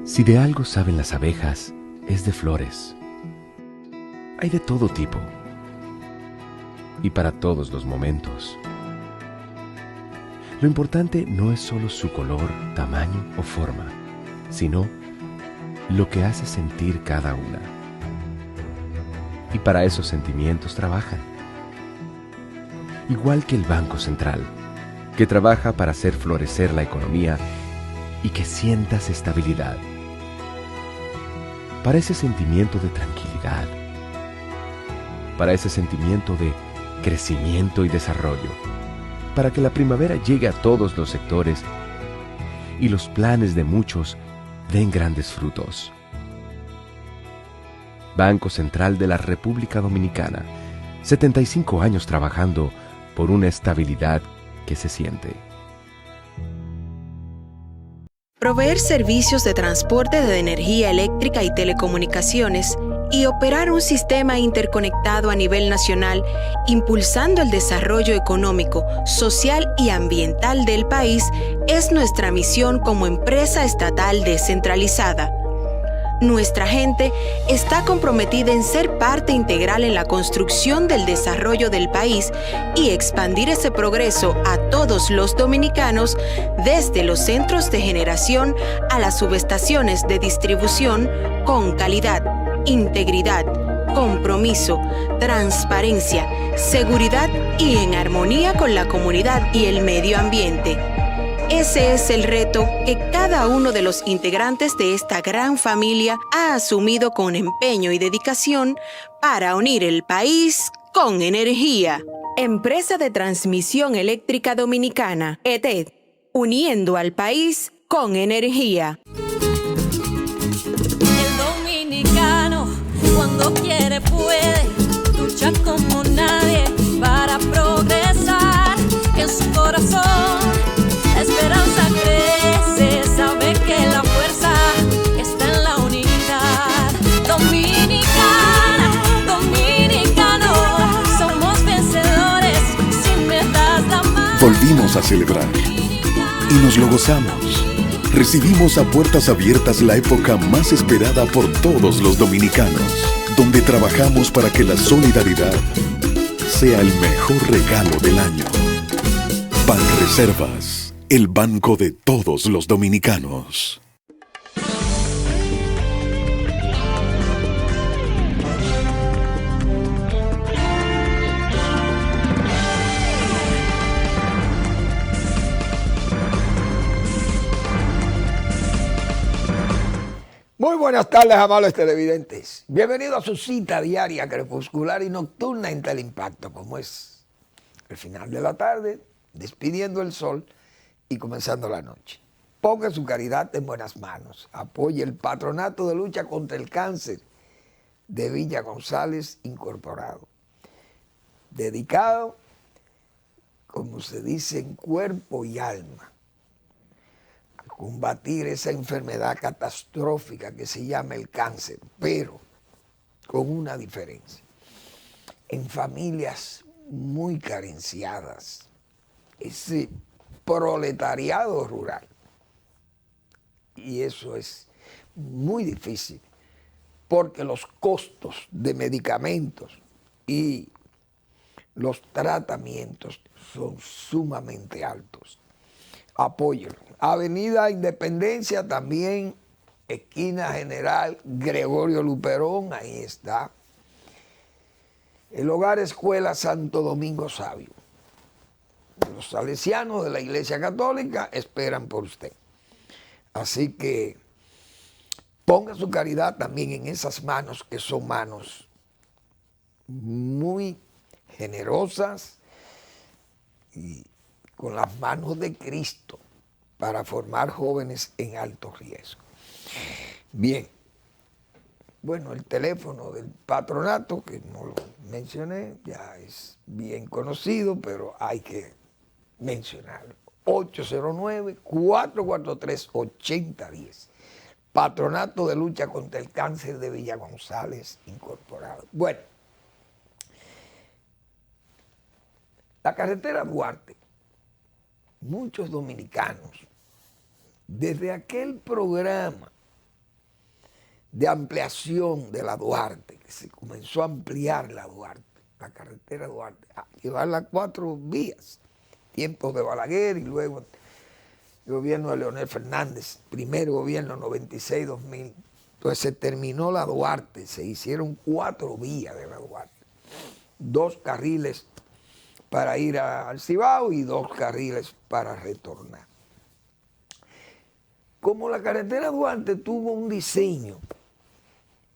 Si de algo saben las abejas, es de flores. Hay de todo tipo y para todos los momentos. Lo importante no es solo su color, tamaño o forma, sino lo que hace sentir cada una. Y para esos sentimientos trabajan. Igual que el Banco Central, que trabaja para hacer florecer la economía y que sientas estabilidad. Para ese sentimiento de tranquilidad. Para ese sentimiento de crecimiento y desarrollo. Para que la primavera llegue a todos los sectores y los planes de muchos den grandes frutos. Banco Central de la República Dominicana, 75 años trabajando por una estabilidad que se siente. Proveer servicios de transporte de energía eléctrica y telecomunicaciones y operar un sistema interconectado a nivel nacional, impulsando el desarrollo económico, social y ambiental del país, es nuestra misión como empresa estatal descentralizada. Nuestra gente está comprometida en ser parte integral en la construcción del desarrollo del país y expandir ese progreso a todos los dominicanos, desde los centros de generación a las subestaciones de distribución, con calidad, integridad, compromiso, transparencia, seguridad y en armonía con la comunidad y el medio ambiente. Ese es el reto que cada uno de los integrantes de esta gran familia ha asumido con empeño y dedicación para unir el país con energía. Empresa de Transmisión Eléctrica Dominicana, ETED, uniendo al país con energía. El dominicano, cuando quiere puede, lucha como nadie para progresar. En su corazón la esperanza crece, sabe que la fuerza está en la unidad. Dominicana, dominicano, somos vencedores si me das la mano. Volvimos a celebrar y nos lo gozamos. Recibimos a puertas abiertas la época más esperada por todos los dominicanos, donde trabajamos para que la solidaridad sea el mejor regalo del año. Banreservas, el banco de todos los dominicanos. Muy buenas tardes, amables televidentes. Bienvenidos a su cita diaria, crepuscular y nocturna en Teleimpacto, como es el final de la tarde, despidiendo el sol y comenzando la noche. Ponga su caridad en buenas manos. Apoye el Patronato de Lucha contra el Cáncer de Villa González Incorporado. Dedicado, como se dice, en cuerpo y alma, combatir esa enfermedad catastrófica que se llama el cáncer, pero con una diferencia. En familias muy carenciadas, ese proletariado rural, y eso es muy difícil, porque los costos de medicamentos y los tratamientos son sumamente altos. Apóyelo. Avenida Independencia, también esquina General Gregorio Luperón, ahí está. El Hogar Escuela Santo Domingo Sabio. Los salesianos de la Iglesia Católica esperan por usted. Así que ponga su caridad también en esas manos, que son manos muy generosas y con las manos de Cristo, para formar jóvenes en alto riesgo. Bien, bueno, el teléfono del patronato, que no lo mencioné, ya es bien conocido, pero hay que mencionarlo. 809-443-8010. Patronato de Lucha contra el Cáncer de Villa González Incorporado. Bueno, la carretera Duarte, muchos dominicanos, desde aquel programa de ampliación de la Duarte, que se comenzó a ampliar la Duarte, la carretera Duarte, a llevarla a 4 vías, tiempos de Balaguer y luego el gobierno de Leonel Fernández, primer gobierno 96-2000. Entonces se terminó la Duarte, se hicieron 4 vías de la Duarte, 2 carriles para ir al Cibao y 2 carriles para retornar. Como la carretera Duarte tuvo un diseño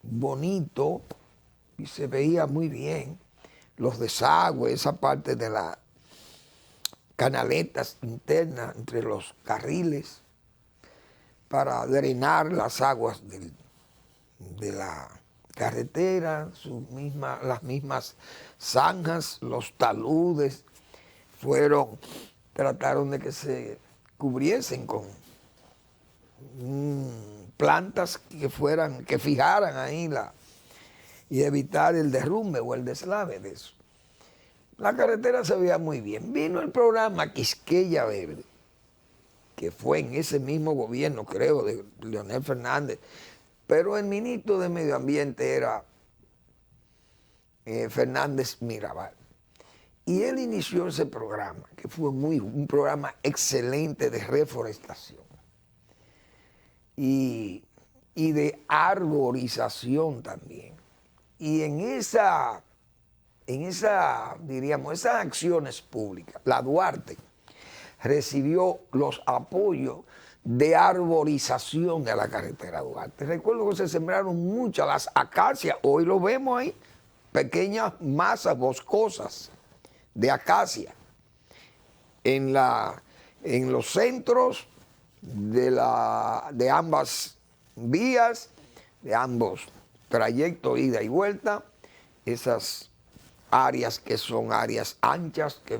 bonito y se veía muy bien, los desagües, esa parte de las canaletas internas entre los carriles para drenar las aguas de la carretera, las mismas zanjas, los taludes, trataron de que se cubriesen con plantas que fijaran ahí y evitar el derrumbe o el deslave de eso. La carretera se veía muy bien. Vino el programa Quisqueya Verde, que fue en ese mismo gobierno, creo, de Leonel Fernández, pero el ministro de Medio Ambiente era Fernández Mirabal. Y él inició ese programa, que fue un programa excelente de reforestación y de arborización también. Y en esas acciones públicas, la Duarte recibió los apoyos de arborización de la carretera Duarte. Recuerdo que se sembraron muchas, las acacias, hoy lo vemos ahí, pequeñas masas boscosas de acacia en los centros de ambas vías, de ambos trayectos, ida y vuelta, esas áreas que son áreas anchas que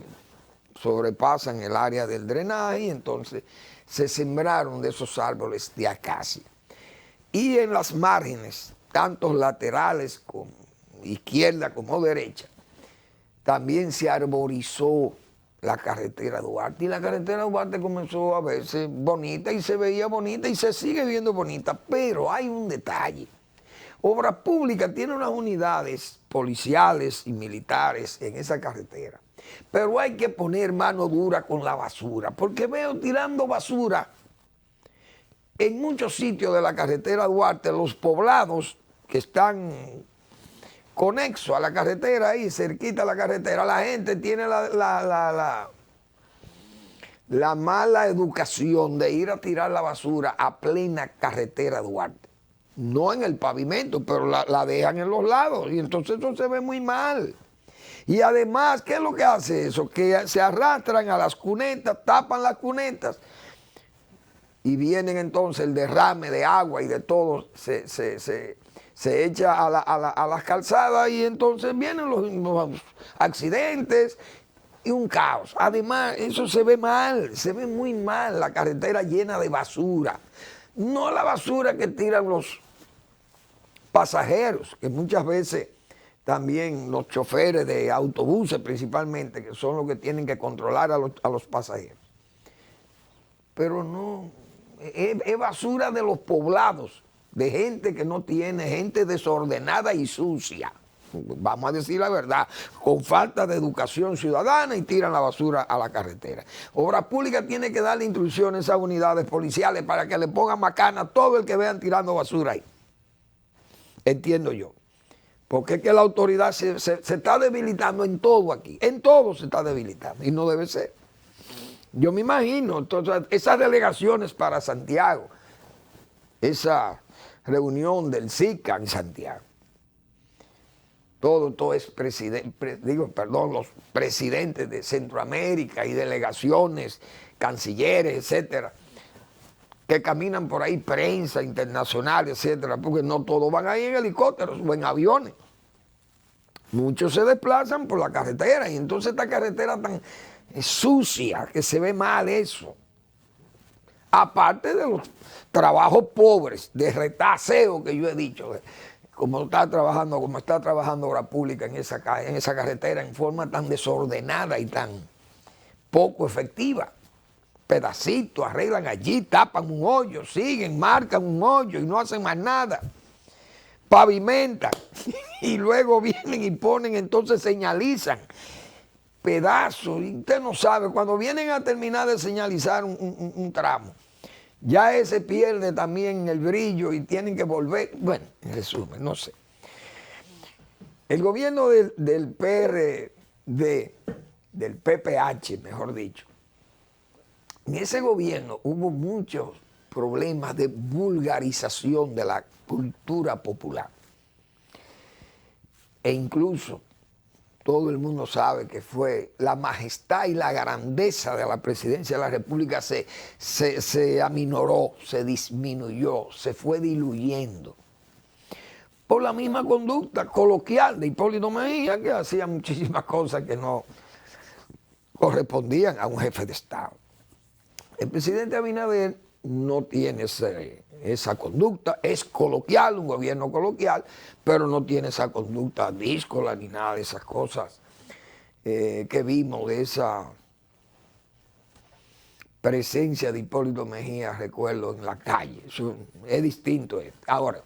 sobrepasan el área del drenaje, y entonces se sembraron de esos árboles de acacia. Y en las márgenes, tanto laterales como izquierda como derecha, también se arborizó la carretera Duarte, y la carretera Duarte comenzó a verse bonita y se veía bonita y se sigue viendo bonita, pero hay un detalle. Obras Públicas tiene unas unidades policiales y militares en esa carretera, pero hay que poner mano dura con la basura, porque veo tirando basura en muchos sitios de la carretera Duarte, los poblados que están conexos a la carretera, ahí cerquita a la carretera, la gente tiene la mala educación de ir a tirar la basura a plena carretera Duarte. No en el pavimento, pero la dejan en los lados, y entonces eso se ve muy mal. Y además, ¿qué es lo que hace eso? Que se arrastran a las cunetas, tapan las cunetas, y vienen entonces el derrame de agua y de todo, se echa a las calzadas, y entonces vienen los accidentes y un caos. Además, eso se ve mal, se ve muy mal, la carretera llena de basura. No la basura que tiran los pasajeros, que muchas veces también los choferes de autobuses principalmente, que son los que tienen que controlar a los pasajeros. Pero no, es basura de los poblados, de gente que no tiene, gente desordenada y sucia, vamos a decir la verdad, con falta de educación ciudadana, y tiran la basura a la carretera. Obras Públicas tiene que darle instrucciones a esas unidades policiales para que le pongan macana a todo el que vean tirando basura ahí. Entiendo yo. Porque es que la autoridad se está debilitando en todo aquí, en todo se está debilitando, y no debe ser. Yo me imagino, entonces, esas delegaciones para Santiago, esa reunión del SICA en Santiago, todo es los presidentes de Centroamérica y delegaciones, cancilleres, etcétera, que caminan por ahí, prensa internacional, etcétera, porque no todos van ahí en helicópteros o en aviones. Muchos se desplazan por la carretera, y entonces esta carretera tan sucia que se ve mal eso. Aparte de los trabajos pobres, de retaseo que yo he dicho, como está trabajando Obras Públicas en esa carretera en forma tan desordenada y tan poco efectiva. Pedacitos, arreglan allí, tapan un hoyo, siguen, marcan un hoyo y no hacen más nada. pavimentan y luego vienen y ponen, entonces señalizan pedazos. Y usted no sabe, cuando vienen a terminar de señalizar un tramo, ya ese pierde también el brillo y tienen que volver. Bueno, en resumen, no sé. El gobierno del PRD, del PPH, mejor dicho, en ese gobierno hubo muchos problemas de vulgarización de la cultura popular. E incluso todo el mundo sabe que fue la majestad y la grandeza de la presidencia de la República se aminoró, se disminuyó, se fue diluyendo. Por la misma conducta coloquial de Hipólito Mejía, que hacía muchísimas cosas que no correspondían a un jefe de Estado. El presidente Abinader no tiene esa conducta, es coloquial, un gobierno coloquial, pero no tiene esa conducta díscola ni nada de esas cosas que vimos, de esa presencia de Hipólito Mejía, recuerdo, en la calle. Eso es distinto. Ahora,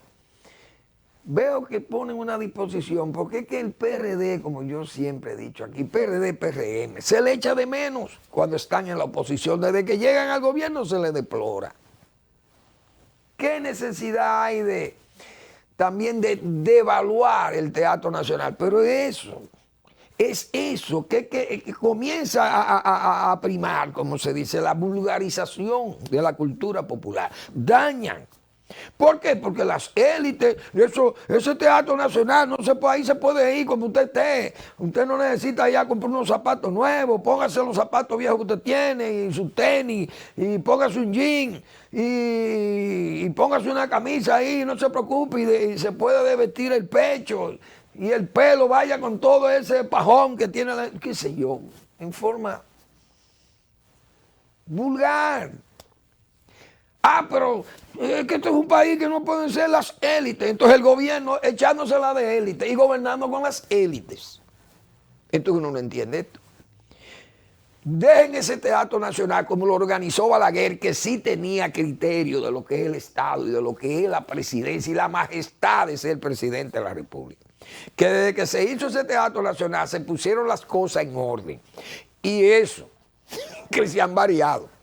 veo que ponen una disposición, porque es que el PRD, como yo siempre he dicho aquí, PRD, PRM, se le echa de menos cuando están en la oposición. Desde que llegan al gobierno se les deplora. ¿Qué necesidad hay también de devaluar el Teatro Nacional? Pero es eso que comienza a primar, como se dice, la vulgarización de la cultura popular. Dañan. ¿Por qué? Porque las élites, ese Teatro Nacional, no se puede, ahí se puede ir como usted esté. Usted no necesita ya comprar unos zapatos nuevos, póngase los zapatos viejos que usted tiene, y su tenis, y póngase un jean, y póngase una camisa ahí, no se preocupe, y se puede desvestir el pecho, y el pelo vaya con todo ese pajón que tiene, qué sé yo, en forma vulgar. Pero es que esto es un país que no pueden ser las élites. Entonces el gobierno echándosela de élite y gobernando con las élites. Esto uno no entiende esto. Dejen ese Teatro Nacional como lo organizó Balaguer, que sí tenía criterio de lo que es el Estado y de lo que es la presidencia y la majestad de ser presidente de la República. Que desde que se hizo ese Teatro Nacional se pusieron las cosas en orden. Y eso, que se han variado.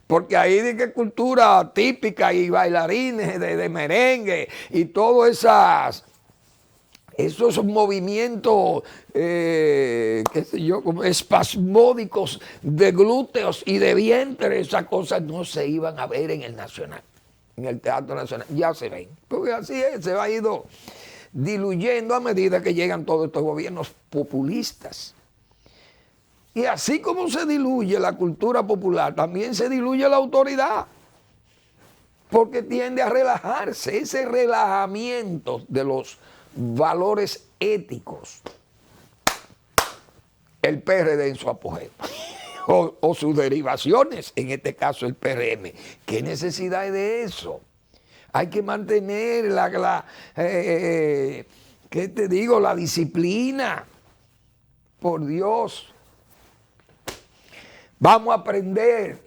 Porque ahí de que cultura típica y bailarines de merengue y todos esos movimientos, qué sé yo, como espasmódicos de glúteos y de vientre, esas cosas no se iban a ver en el Nacional, en el Teatro Nacional. Ya se ven, porque así es, se va ido diluyendo a medida que llegan todos estos gobiernos populistas. Y así como se diluye la cultura popular, también se diluye la autoridad, porque tiende a relajarse, ese relajamiento de los valores éticos. El PRD en su apogeo, o sus derivaciones, en este caso el PRM. ¿Qué necesidad hay de eso? Hay que mantener ¿qué te digo? La disciplina, por Dios. Vamos a aprender,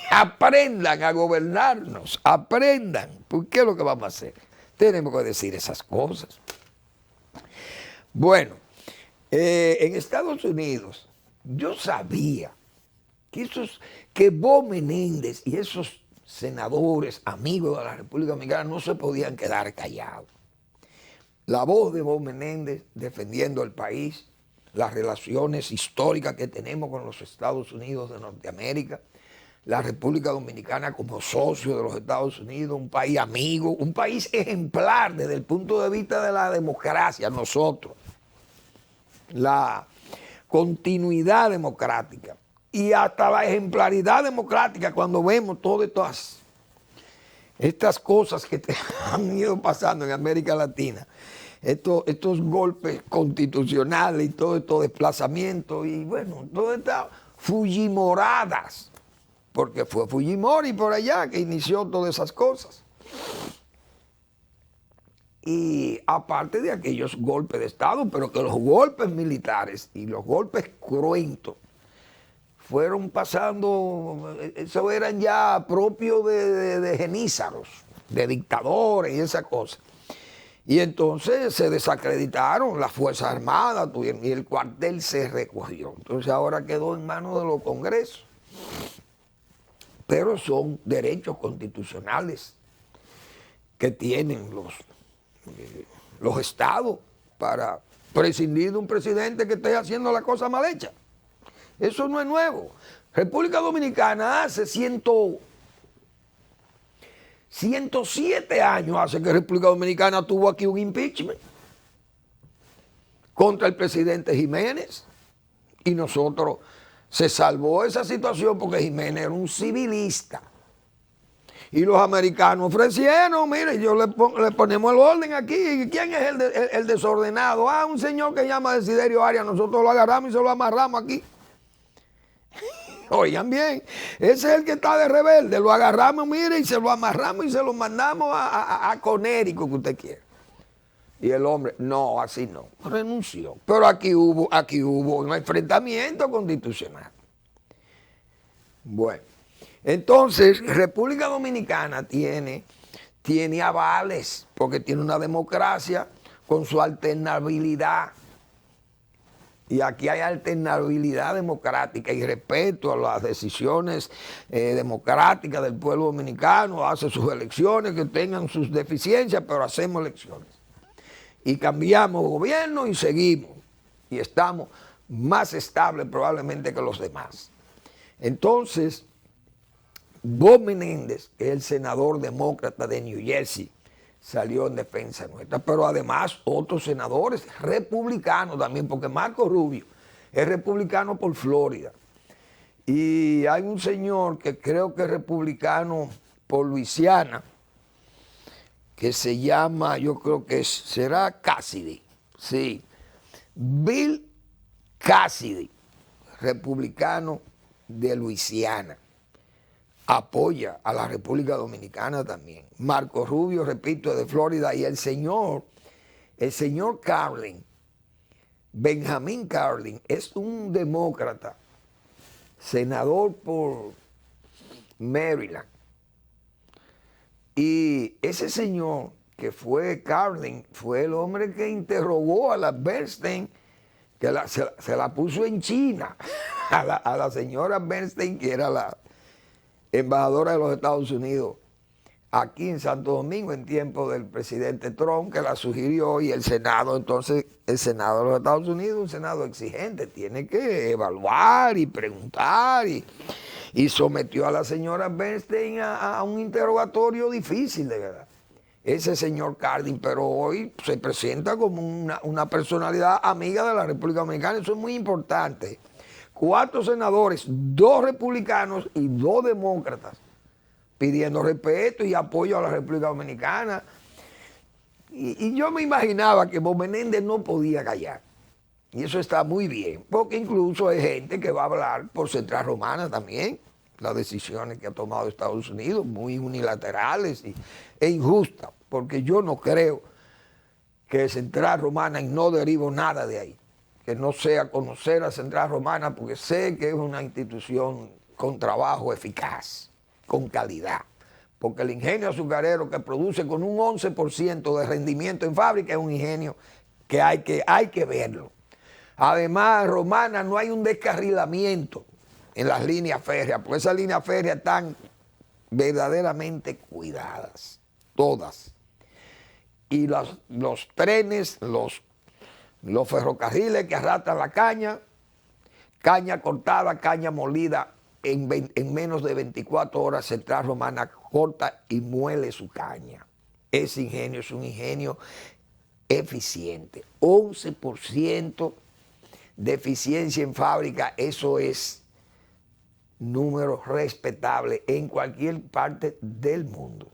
aprendan a gobernarnos, aprendan. ¿Por qué es lo que vamos a hacer? Tenemos que decir esas cosas. Bueno, en Estados Unidos yo sabía que Bob Menéndez y esos senadores, amigos de la República Dominicana, no se podían quedar callados. La voz de Bob Menéndez defendiendo el país, las relaciones históricas que tenemos con los Estados Unidos de Norteamérica, la República Dominicana como socio de los Estados Unidos, un país amigo, un país ejemplar desde el punto de vista de la democracia, nosotros, la continuidad democrática y hasta la ejemplaridad democrática cuando vemos todas estas cosas que han ido pasando en América Latina. Estos golpes constitucionales y todo estos desplazamientos y bueno, todas estas fujimoradas, porque fue Fujimori por allá que inició todas esas cosas. Y aparte de aquellos golpes de Estado, pero que los golpes militares y los golpes cruentos fueron pasando, eso eran ya propios de genízaros, de dictadores y esa cosa. Y entonces se desacreditaron las Fuerzas Armadas y el cuartel se recogió. Entonces ahora quedó en manos de los congresos. Pero son derechos constitucionales que tienen los estados para prescindir de un presidente que esté haciendo la cosa mal hecha. Eso no es nuevo. República Dominicana hace 107 años hace que República Dominicana tuvo aquí un impeachment contra el presidente Jiménez. Y nosotros se salvó esa situación porque Jiménez era un civilista. Y los americanos ofrecieron, mire, yo le ponemos el orden aquí. ¿Quién es el desordenado? Ah, un señor que se llama Desiderio Arias. Nosotros lo agarramos y se lo amarramos aquí. Oigan bien, ese es el que está de rebelde. Lo agarramos, mire, y se lo amarramos y se lo mandamos a Conérico, que usted quiera. Y el hombre, no, así no, renunció. Pero aquí hubo un enfrentamiento constitucional. Bueno, entonces República Dominicana tiene avales, porque tiene una democracia con su alternabilidad. Y aquí hay alternabilidad democrática y respeto a las decisiones democráticas del pueblo dominicano. Hace sus elecciones que tengan sus deficiencias, pero hacemos elecciones. Y cambiamos gobierno y seguimos. Y estamos más estables probablemente que los demás. Entonces, Bob Menéndez, que es el senador demócrata de New Jersey, salió en defensa nuestra, pero además otros senadores republicanos también, porque Marco Rubio es republicano por Florida. Y hay un señor que creo que es republicano por Luisiana, que se llama, yo creo que será Cassidy, sí, Bill Cassidy, republicano de Luisiana. Apoya a la República Dominicana también. Marco Rubio, repito, de Florida, y el señor Carlin, Benjamin Carlin, es un demócrata, senador por Maryland. Y ese señor que fue Carlin, fue el hombre que interrogó a la Bernstein, que se la puso en China, a la señora Bernstein, que era la embajadora de los Estados Unidos aquí en Santo Domingo en tiempo del presidente Trump, que la sugirió, y el Senado, entonces el Senado de los Estados Unidos, un Senado exigente, tiene que evaluar y preguntar, y sometió a la señora Bernstein a un interrogatorio difícil, de verdad. Ese señor Cardin, pero hoy se presenta como una personalidad amiga de la República Dominicana. Eso es muy importante. 4 senadores, 2 republicanos y 2 demócratas, pidiendo respeto y apoyo a la República Dominicana. Y yo me imaginaba que Bob Menéndez no podía callar. Y eso está muy bien, porque incluso hay gente que va a hablar por Central Romana también, las decisiones que ha tomado Estados Unidos, muy unilaterales e injustas, porque yo no creo que Central Romana, y no derivo nada de ahí, que no sea conocer a Central Romana, porque sé que es una institución con trabajo eficaz, con calidad. Porque el ingenio azucarero que produce con un 11% de rendimiento en fábrica es un ingenio que hay que verlo. Además, Romana, no hay un descarrilamiento en las líneas férreas, porque esas líneas férreas están verdaderamente cuidadas, todas. Y los trenes, los ferrocarriles que arrastran la caña cortada, caña molida, en menos de 24 horas Central Romana corta y muele su caña. Ese ingenio es un ingenio eficiente. 11% de eficiencia en fábrica, eso es número respetable en cualquier parte del mundo.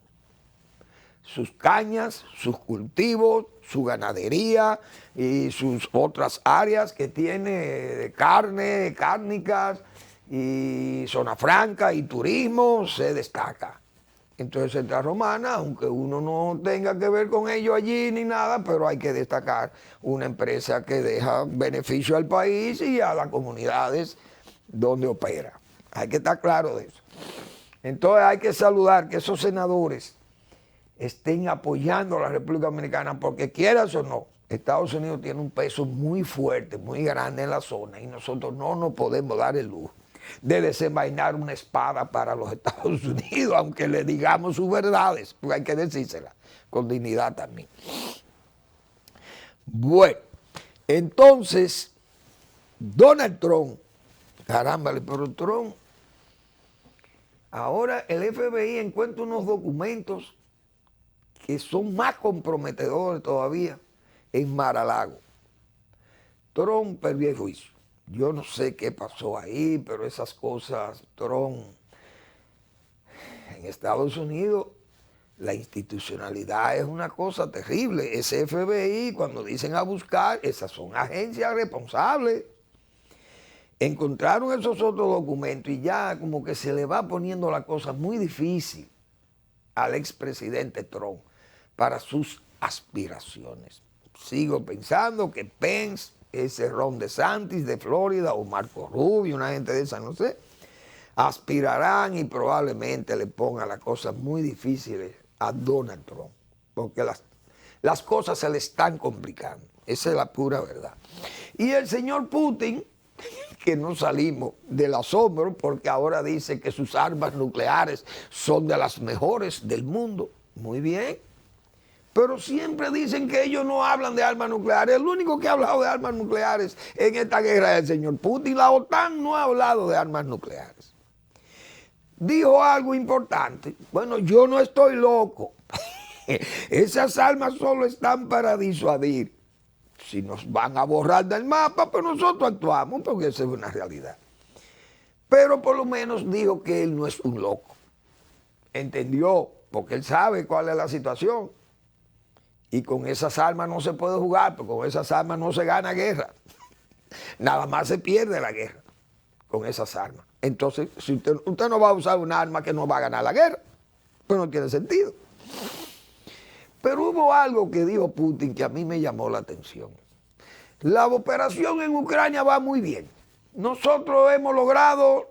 Sus cañas, sus cultivos, su ganadería y sus otras áreas que tiene de carne, cárnicas y zona franca y turismo, se destaca. Entonces Central Romana, aunque uno no tenga que ver con ello allí ni nada, pero hay que destacar una empresa que deja beneficio al país y a las comunidades donde opera. Hay que estar claro de eso. Entonces hay que saludar que esos senadores estén apoyando a la República Dominicana, porque quieras o no, Estados Unidos tiene un peso muy fuerte, muy grande en la zona, y nosotros no nos podemos dar el lujo de desenvainar una espada para los Estados Unidos, aunque le digamos sus verdades, porque hay que decírselas con dignidad también. Bueno, entonces, Donald Trump, caramba, pero Trump, ahora el FBI encuentra unos documentos que son más comprometedores todavía en Mar-a-Lago. Trump perdió el juicio. Yo no sé qué pasó ahí, pero esas cosas, Trump, en Estados Unidos, la institucionalidad es una cosa terrible. Ese FBI, cuando dicen a buscar, esas son agencias responsables. Encontraron esos otros documentos y ya como que se le va poniendo la cosa muy difícil al expresidente Trump para sus aspiraciones. Sigo pensando que Pence, ese Ron DeSantis de Florida o Marco Rubio, una gente de esa, no sé, aspirarán y probablemente le pongan las cosas muy difíciles a Donald Trump, porque las cosas se le están complicando. Esa es la pura verdad. Y el señor Putin, que no salimos del asombro porque ahora dice que sus armas nucleares son de las mejores del mundo. Muy bien. Pero siempre dicen que ellos no hablan de armas nucleares. El único que ha hablado de armas nucleares en esta guerra es el señor Putin. La OTAN no ha hablado de armas nucleares. Dijo algo importante. Bueno, yo no estoy loco. Esas armas solo están para disuadir. Si nos van a borrar del mapa, pues nosotros actuamos, porque esa es una realidad. Pero por lo menos dijo que él no es un loco. Entendió, porque él sabe cuál es la situación. Y con esas armas no se puede jugar, porque con esas armas no se gana guerra. Nada más se pierde la guerra con esas armas. Entonces, si usted no va a usar un arma que no va a ganar la guerra, pues no tiene sentido. Pero hubo algo que dijo Putin que a mí me llamó la atención. La operación en Ucrania va muy bien. Nosotros hemos logrado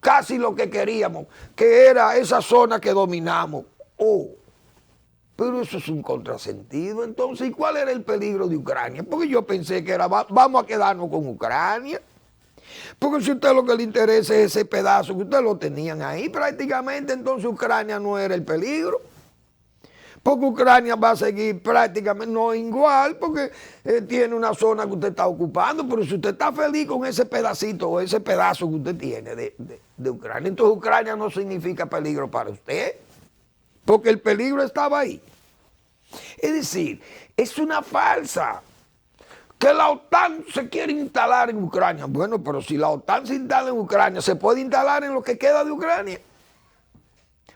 casi lo que queríamos, que era esa zona que dominamos. Oh, pero eso es un contrasentido. Entonces, ¿y cuál era el peligro de Ucrania? Porque yo pensé que era, vamos a quedarnos con Ucrania. Porque si a usted lo que le interesa es ese pedazo que ustedes lo tenían ahí prácticamente, entonces Ucrania no era el peligro. Porque Ucrania va a seguir prácticamente, no igual, porque tiene una zona que usted está ocupando, pero si usted está feliz con ese pedacito o ese pedazo que usted tiene de Ucrania, entonces Ucrania no significa peligro para usted, porque el peligro estaba ahí. Es decir, es una farsa que la OTAN se quiere instalar en Ucrania. Bueno, pero si la OTAN se instala en Ucrania, ¿se puede instalar en lo que queda de Ucrania?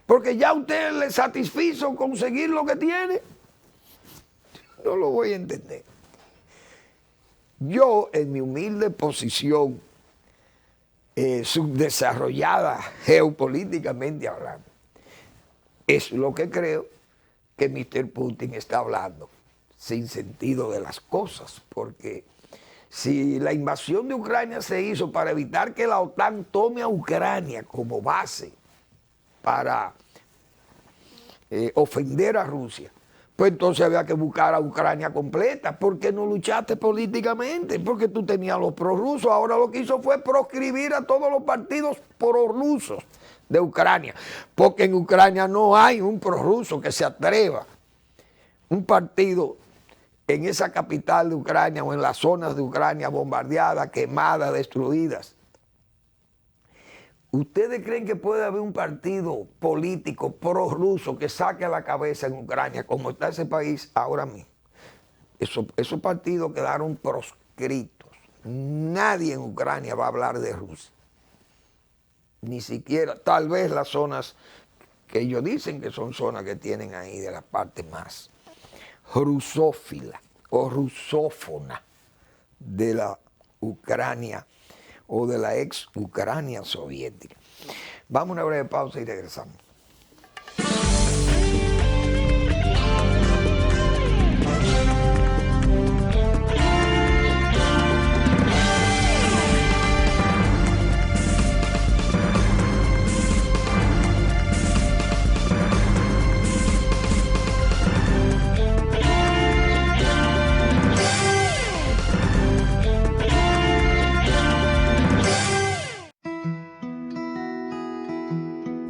Porque ya usted le satisfizo conseguir lo que tiene. No lo voy a entender. Yo, en mi humilde posición subdesarrollada geopolíticamente hablando, es lo que creo que Mr. Putin está hablando, sin sentido de las cosas, porque si la invasión de Ucrania se hizo para evitar que la OTAN tome a Ucrania como base para ofender a Rusia, pues entonces había que buscar a Ucrania completa. ¿Por qué no luchaste políticamente? Porque tú tenías los prorrusos. Ahora lo que hizo fue proscribir a todos los partidos prorrusos de Ucrania, porque en Ucrania no hay un prorruso que se atreva, un partido en esa capital de Ucrania o en las zonas de Ucrania bombardeadas, quemadas, destruidas. ¿Ustedes creen que puede haber un partido político prorruso que saque la cabeza en Ucrania como está ese país ahora mismo? Esos partidos quedaron proscritos. Nadie en Ucrania va a hablar de Rusia. Ni siquiera, tal vez las zonas que ellos dicen que son zonas que tienen ahí de la parte más rusófila o rusófona de la Ucrania o de la ex Ucrania soviética. Vamos a una breve pausa y regresamos.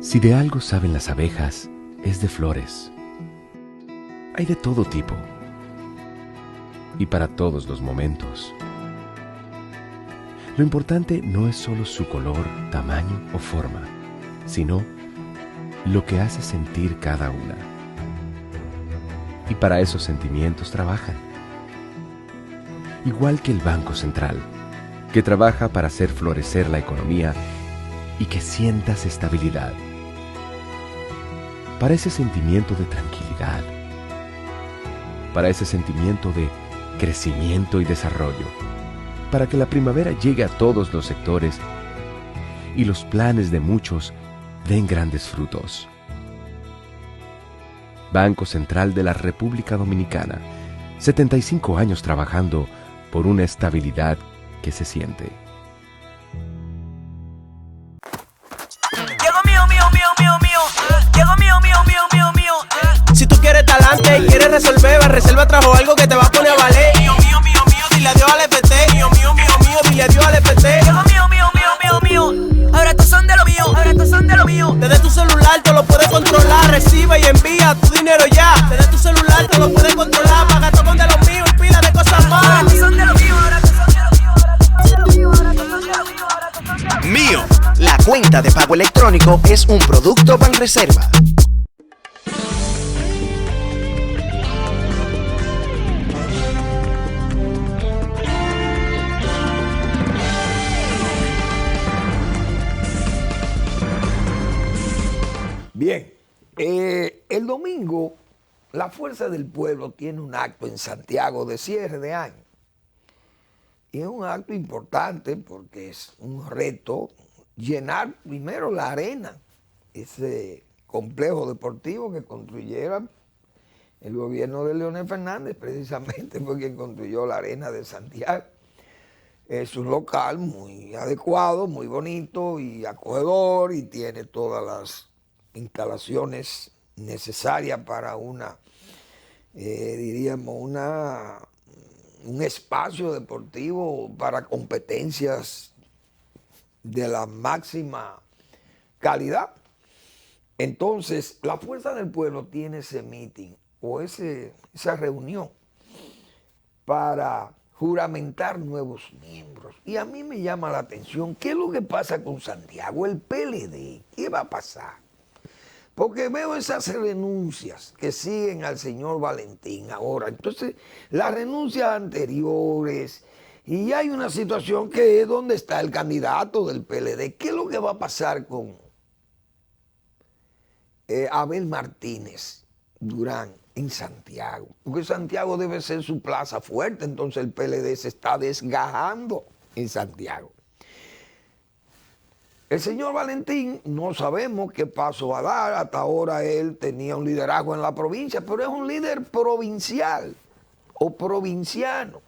Si de algo saben las abejas, es de flores. Hay de todo tipo y para todos los momentos. Lo importante no es solo su color, tamaño o forma, sino lo que hace sentir cada una. Y para esos sentimientos trabajan. Igual que el Banco Central, que trabaja para hacer florecer la economía y que sientas estabilidad. Para ese sentimiento de tranquilidad. Para ese sentimiento de crecimiento y desarrollo. Para que la primavera llegue a todos los sectores y los planes de muchos den grandes frutos. Banco Central de la República Dominicana, 75 años trabajando por una estabilidad que se siente. Llegó mío, mío, mío, mío, mío. Llegó mío, mío, mío, mío, mío. Si tú quieres talante y quieres resolver, Reserva trajo algo que te va a poner a valer. Mío, mío, mío, mío, dile adiós al FT. Mío, mío, mío, mío, dile adiós al FT. Llegó mío, mío, mío, mío, mío. Ahora estos son de lo mío, ahora estos son de lo mío. Desde tu celular tú lo puedes controlar. Recibe y envía tu dinero ya. Desde tu celular tú lo puedes controlar. Paga todo con de lo mío y pila de cosas más. Ahora estos son de lo mío, ahora estos son de lo mío, ahora estos son de lo mío, ahora estos son de lo mío, ahora estos son de lo mío. Mío, la cuenta de pago electrónico es un producto Banreserva. Bien, el domingo la Fuerza del Pueblo tiene un acto en Santiago de cierre de año. Y es un acto importante porque es un reto llenar primero la arena, ese complejo deportivo que construyera el gobierno de Leonel Fernández, precisamente fue quien construyó la arena de Santiago. Es un local muy adecuado, muy bonito y acogedor y tiene todas las instalaciones necesarias para una, diríamos, un espacio deportivo para competencias de la máxima calidad. Entonces, la Fuerza del Pueblo tiene ese meeting o esa reunión para juramentar nuevos miembros. Y a mí me llama la atención, ¿qué es lo que pasa con Santiago? El PLD, ¿qué va a pasar? Porque veo esas renuncias que siguen al señor Valentín ahora. Entonces, las renuncias anteriores, y hay una situación que es donde está el candidato del PLD. ¿Qué es lo que va a pasar con Abel Martínez Durán en Santiago? Porque Santiago debe ser su plaza fuerte, entonces el PLD se está desgajando en Santiago. El señor Valentín no sabemos qué paso va a dar. Hasta ahora él tenía un liderazgo en la provincia, pero es un líder provincial o provinciano,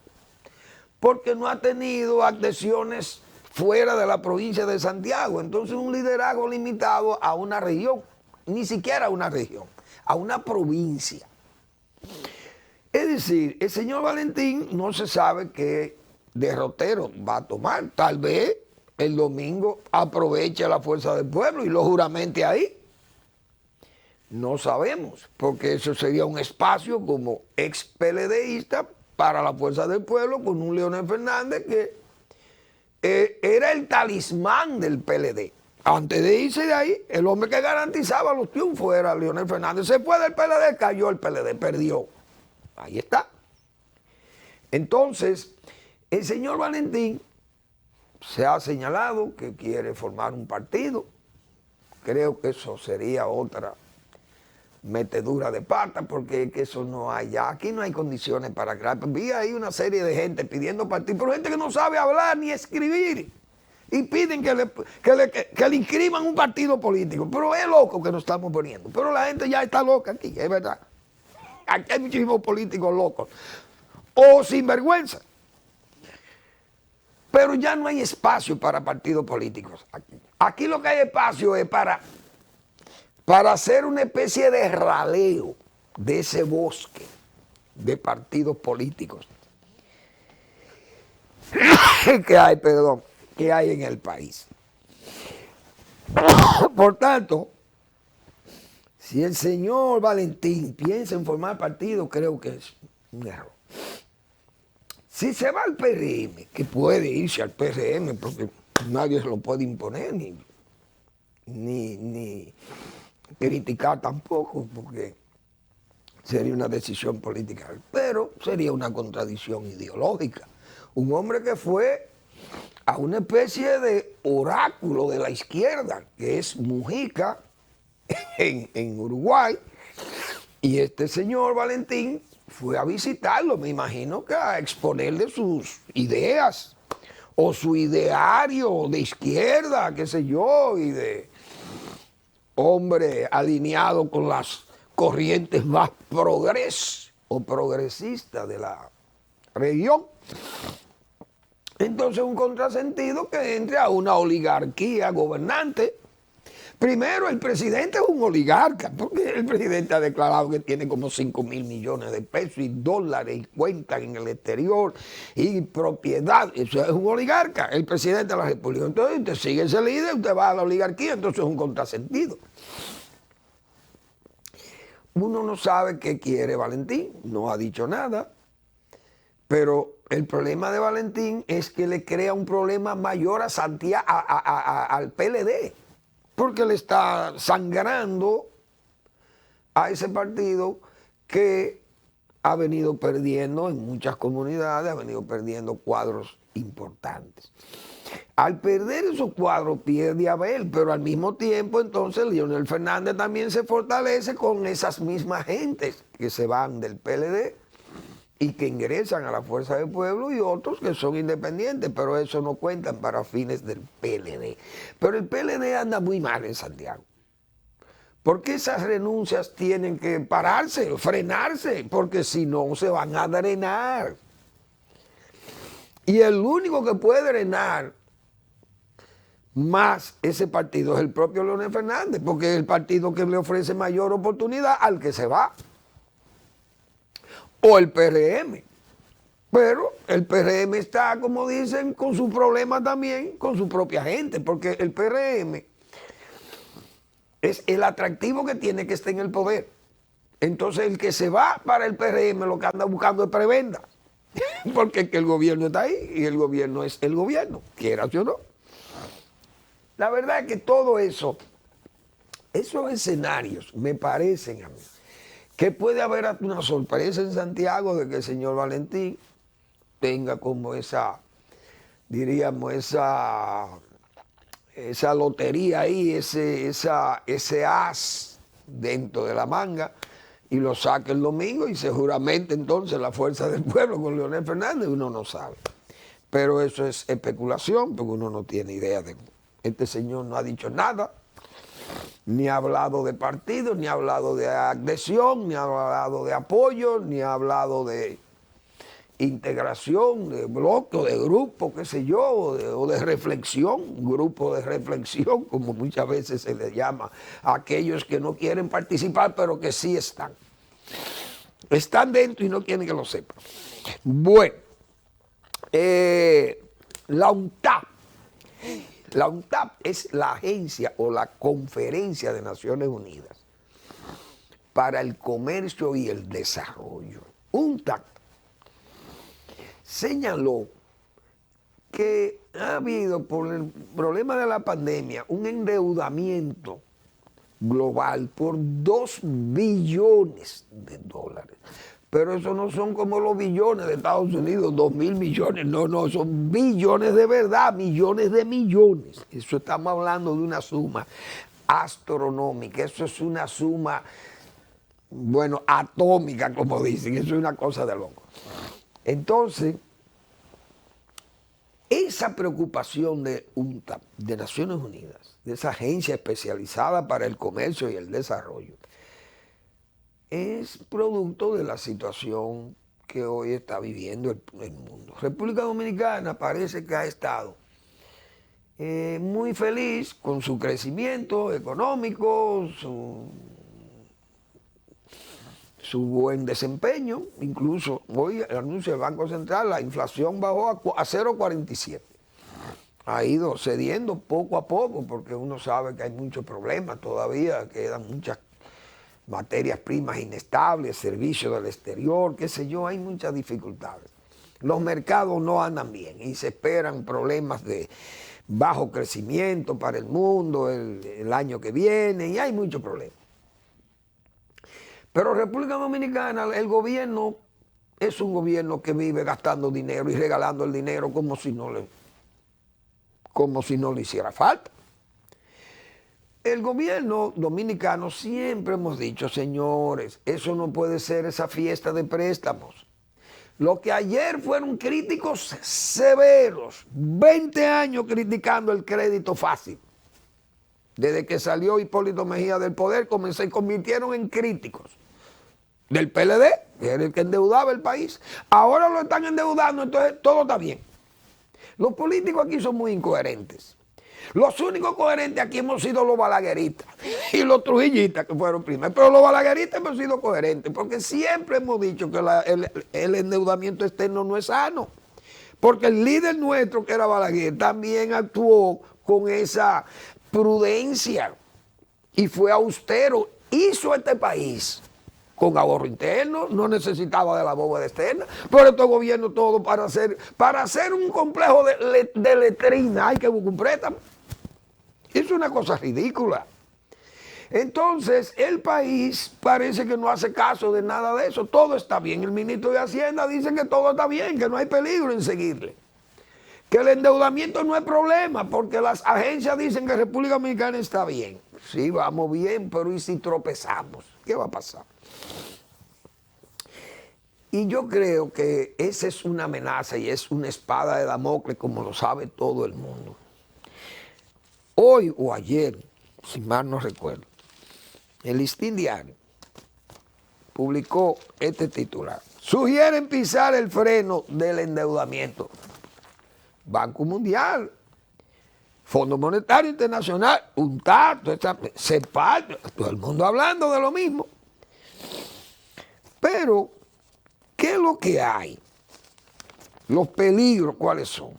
porque no ha tenido adhesiones fuera de la provincia de Santiago. Entonces un liderazgo limitado a una región, ni siquiera a una región, a una provincia. Es decir, el señor Valentín no se sabe qué derrotero va a tomar. Tal vez el domingo aproveche la Fuerza del Pueblo y lo juramente ahí. No sabemos, porque eso sería un espacio como ex PLDista para la Fuerza del Pueblo con un Leonel Fernández que era el talismán del PLD. Antes de irse de ahí, el hombre que garantizaba los triunfos era Leonel Fernández. Se fue del PLD, cayó el PLD, perdió. Ahí está. Entonces, el señor Valentín se ha señalado que quiere formar un partido. Creo que eso sería otra metedura de pata, porque es que eso no hay ya. Aquí no hay condiciones para crear. Vi ahí una serie de gente pidiendo partido, pero gente que no sabe hablar ni escribir. Y piden que le inscriban un partido político. Pero es loco que nos estamos poniendo. Pero la gente ya está loca aquí, es verdad. Aquí hay muchísimos políticos locos. O sinvergüenza. Pero ya no hay espacio para partidos políticos. Aquí lo que hay espacio es para hacer una especie de raleo de ese bosque de partidos políticos que hay en el país. Por tanto, Si el señor Valentín piensa en formar partido, creo que es un error. Si se va al PRM, que puede irse al PRM porque nadie se lo puede imponer, ni criticar tampoco, porque sería una decisión política, pero sería una contradicción ideológica. Un hombre que fue a una especie de oráculo de la izquierda, que es Mujica, en Uruguay, y este señor Valentín fue a visitarlo, me imagino que a exponerle sus ideas, o su ideario de izquierda, qué sé yo, y de hombre alineado con las corrientes más progresistas de la región. Entonces un contrasentido que entre a una oligarquía gobernante. Primero, el presidente es un oligarca, porque el presidente ha declarado que tiene como 5.000 millones de pesos y dólares y cuentas en el exterior y propiedad. Eso es un oligarca, el presidente de la República. Entonces usted sigue ese líder, usted va a la oligarquía, entonces es un contrasentido. Uno no sabe qué quiere Valentín, no ha dicho nada, pero el problema de Valentín es que le crea un problema mayor a Santiago, al PLD. Porque le está sangrando a ese partido que ha venido perdiendo en muchas comunidades, ha venido perdiendo cuadros importantes. Al perder esos cuadros pierde a Abel, pero al mismo tiempo entonces Leonel Fernández también se fortalece con esas mismas gentes que se van del PLD y que ingresan a la Fuerza del Pueblo y otros que son independientes, pero eso no cuentan para fines del PLD. Pero el PLD anda muy mal en Santiago. Porque esas renuncias tienen que pararse, frenarse, porque si no se van a drenar. Y el único que puede drenar más ese partido es el propio Leonel Fernández, porque es el partido que le ofrece mayor oportunidad al que se va. O el PRM. Pero el PRM está, como dicen, con su problema también, con su propia gente, porque el PRM es el atractivo que tiene que estar en el poder. Entonces el que se va para el PRM lo que anda buscando es prebenda, porque es que el gobierno está ahí y el gobierno es el gobierno, quieras o no. La verdad es que todo eso, esos escenarios me parecen a mí, que puede haber una sorpresa en Santiago de que el señor Valentín tenga como esa, diríamos, esa lotería ahí, ese as dentro de la manga y lo saque el domingo y seguramente entonces la Fuerza del Pueblo con Leonel Fernández, uno no sabe. Pero eso es especulación porque uno no tiene idea de... Este señor no ha dicho nada. Ni ha hablado de partido, ni ha hablado de adhesión, ni ha hablado de apoyo, ni ha hablado de integración, de bloque, o de grupo, qué sé yo, o de reflexión, un grupo de reflexión, como muchas veces se le llama a aquellos que no quieren participar, pero que sí están. Están dentro y no quieren que lo sepan. Bueno, la UNTAP. La UNTAP es la agencia o la Conferencia de Naciones Unidas para el Comercio y el Desarrollo. UNTAP señaló que ha habido por el problema de la pandemia un endeudamiento global por 2 billones de dólares. Pero eso no son como los billones de Estados Unidos, 2.000 millones, no, son billones de verdad, millones de millones. Eso estamos hablando de una suma astronómica, eso es una suma, bueno, atómica, como dicen, eso es una cosa de loco. Entonces, esa preocupación de UNTAP, de Naciones Unidas, de esa agencia especializada para el comercio y el desarrollo, es producto de la situación que hoy está viviendo el mundo. República Dominicana parece que ha estado muy feliz con su crecimiento económico, su buen desempeño. Incluso hoy el anuncio del Banco Central, la inflación bajó a 0,47. Ha ido cediendo poco a poco porque uno sabe que hay muchos problemas todavía, quedan muchas materias primas inestables, servicios del exterior, qué sé yo, hay muchas dificultades. Los mercados no andan bien y se esperan problemas de bajo crecimiento para el mundo el año que viene y hay muchos problemas. Pero República Dominicana, el gobierno es un gobierno que vive gastando dinero y regalando el dinero como si no le hiciera falta. El gobierno dominicano siempre hemos dicho, señores, eso no puede ser esa fiesta de préstamos. Lo que ayer fueron críticos severos, 20 años criticando el crédito fácil. Desde que salió Hipólito Mejía del poder, se convirtieron en críticos del PLD, que era el que endeudaba el país. Ahora lo están endeudando, entonces todo está bien. Los políticos aquí son muy incoherentes. Los únicos coherentes aquí hemos sido los balagueristas y los trujillistas que fueron primeros. Pero los balagueristas hemos sido coherentes porque siempre hemos dicho que el endeudamiento externo no es sano. Porque el líder nuestro, que era Balaguer, también actuó con esa prudencia y fue austero. Hizo este país con ahorro interno, no necesitaba de la bóveda externa, pero estos gobiernos todo para hacer un complejo de letrina hay que buscar un préstamo. Es una cosa ridícula. Entonces, el país parece que no hace caso de nada de eso. Todo está bien. El ministro de Hacienda dice que todo está bien, que no hay peligro en seguirle. Que el endeudamiento no es problema, porque las agencias dicen que República Dominicana está bien. Sí, vamos bien, pero ¿y si tropezamos? ¿Qué va a pasar? Y yo creo que esa es una amenaza y es una espada de Damocles, como lo sabe todo el mundo. Hoy o ayer, si mal no recuerdo, el Listín Diario publicó este titular. Sugieren pisar el freno del endeudamiento. Banco Mundial, Fondo Monetario Internacional, UNTAD, CEPAL, todo el mundo hablando de lo mismo. Pero, ¿qué es lo que hay? Los peligros, ¿cuáles son?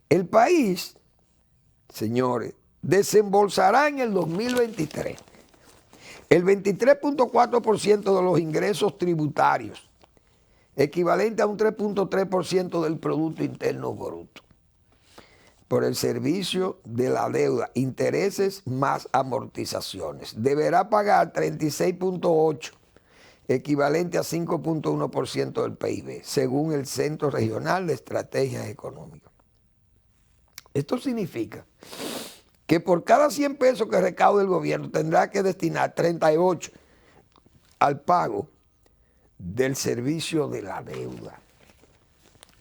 El país, señores, desembolsará en el 2023 el 23.4% de los ingresos tributarios, equivalente a un 3.3% del Producto Interno Bruto, por el servicio de la deuda, intereses más amortizaciones. Deberá pagar 36.8%, equivalente a 5.1% del PIB, según el Centro Regional de Estrategias Económicas. Esto significa que por cada 100 pesos que recaude el gobierno tendrá que destinar 38 al pago del servicio de la deuda.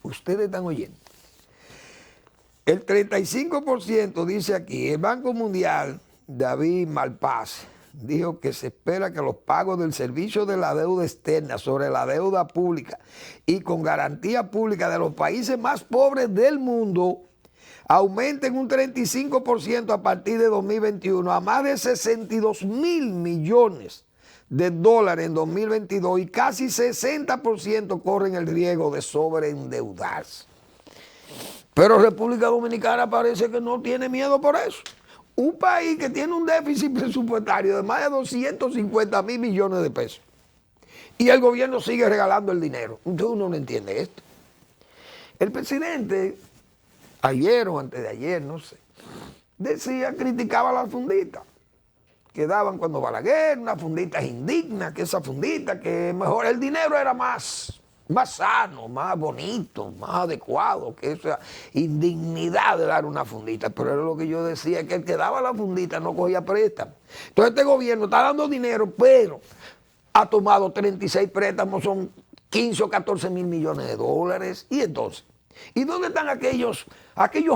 Ustedes están oyendo. El 35% dice aquí, el Banco Mundial, David Malpass, dijo que se espera que los pagos del servicio de la deuda externa sobre la deuda pública y con garantía pública de los países más pobres del mundo aumenten un 35% a partir de 2021 a más de 62.000 millones de dólares en 2022 y casi 60% corren el riesgo de sobreendeudarse. Pero República Dominicana parece que no tiene miedo por eso. Un país que tiene un déficit presupuestario de más de 250.000 millones de pesos y el gobierno sigue regalando el dinero. Entonces uno no entiende esto. El presidente, ayer o antes de ayer, no sé, criticaba las funditas que daban cuando Balaguer, unas funditas indignas, que esa fundita, que mejor el dinero era más sano, más bonito, más adecuado, que esa indignidad de dar una fundita. Pero era lo que yo decía, que el que daba la fundita no cogía préstamo. Entonces este gobierno está dando dinero, pero ha tomado 36 préstamos, son 15 o 14 mil millones de dólares. Y entonces, ¿y dónde están aquellos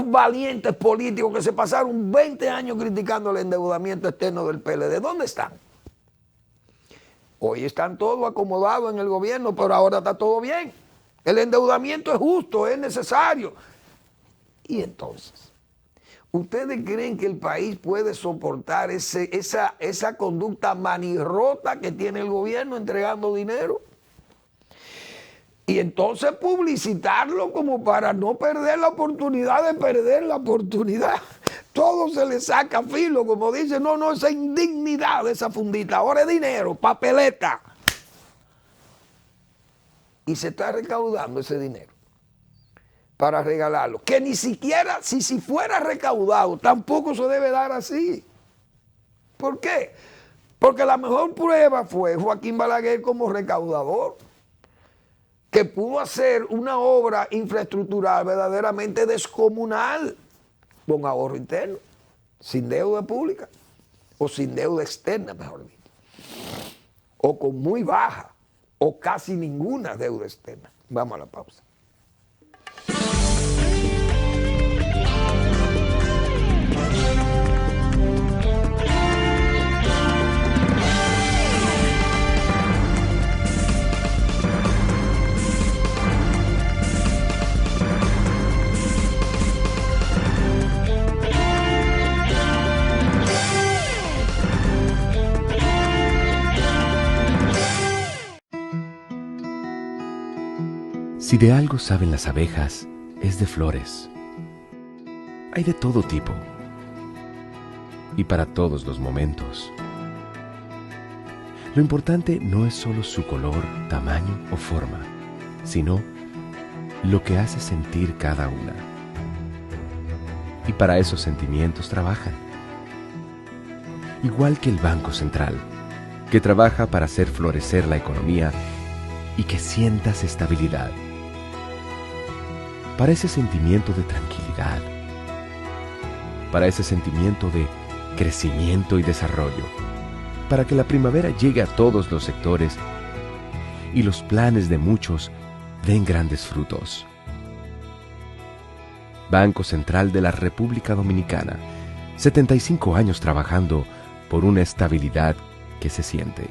valientes políticos que se pasaron 20 años criticando el endeudamiento externo del PLD? ¿Dónde están? Hoy están todos acomodados en el gobierno, pero ahora está todo bien. El endeudamiento es justo, es necesario. Y entonces, ¿ustedes creen que el país puede soportar esa conducta manirrota que tiene el gobierno entregando dinero? Y entonces publicitarlo como para no perder la oportunidad de perder la oportunidad. todo se le saca filo, como dice, no, esa indignidad de esa fundita, ahora es dinero, papeleta. Y se está recaudando ese dinero para regalarlo. Que ni siquiera, si fuera recaudado, tampoco se debe dar así. ¿Por qué? Porque la mejor prueba fue Joaquín Balaguer como recaudador, que pudo hacer una obra infraestructural verdaderamente descomunal, con ahorro interno, sin deuda pública, o sin deuda externa, mejor dicho, o con muy baja, o casi ninguna deuda externa. Vamos a la pausa. Si de algo saben las abejas, es de flores. Hay de todo tipo y para todos los momentos. Lo importante no es solo su color, tamaño o forma, sino lo que hace sentir cada una. Y para esos sentimientos trabajan. Igual que el Banco Central, que trabaja para hacer florecer la economía y que sientas estabilidad. Para ese sentimiento de tranquilidad, para ese sentimiento de crecimiento y desarrollo, para que la primavera llegue a todos los sectores y los planes de muchos den grandes frutos. Banco Central de la República Dominicana, 75 años trabajando por una estabilidad que se siente.